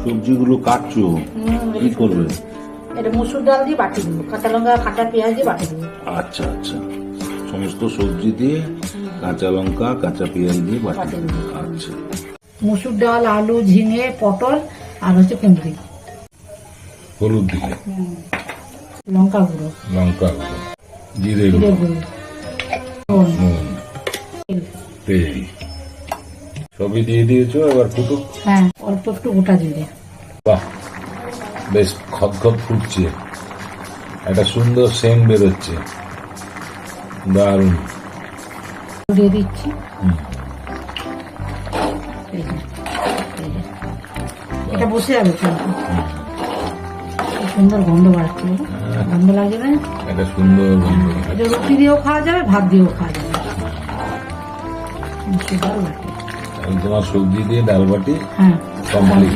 সবজিগুলো কাটছো কি করবে? এটা মসুর ডাল দিয়ে বাটি দেবো, কাঁচা লঙ্কা কাঁচা পেঁয়াজ দিয়ে বাটি দেবো। আচ্ছা আচ্ছা, সমস্ত সবজি দিয়ে কাঁচা লঙ্কা কাঁচা পেঁয়াজ দিয়ে বাটি দেবে। আচ্ছা, মসুর ডাল, আলু, ঝিঙে, পটল আর হচ্ছে কুঁদরি। হলুদ দিলে, লঙ্কা গুঁড়ো, লঙ্কা গুঁড়ো, জিরে জিরে গুঁড়ো, গুঁড়ো, নুন, নুন, তেল সবই দিয়ে দিয়েছো। এবার ফুটুক। হ্যাঁ অল্প একটু গোটা জিরে। বাহ, বেশ খদখদ ফুটছে, একটা সুন্দর সেন্ট বেরোচ্ছে, দারুণ। দিয়ে দিচ্ছি। হুম। এই যে, এই যে। এটা বসে যাবে কিন্তু। কি সুন্দর গন্ধ বাড়ছে, গন্ধ লাগছে না? একটা সুন্দর গন্ধ। এটা রুটি দিয়েও খাওয়া যাবে, ভাত দিয়েও খাওয়া যাবে। মসুর ডাল বাটি। তোমার সবজি দিয়ে ডাল বাটি হ্যাঁ কমপ্লিট।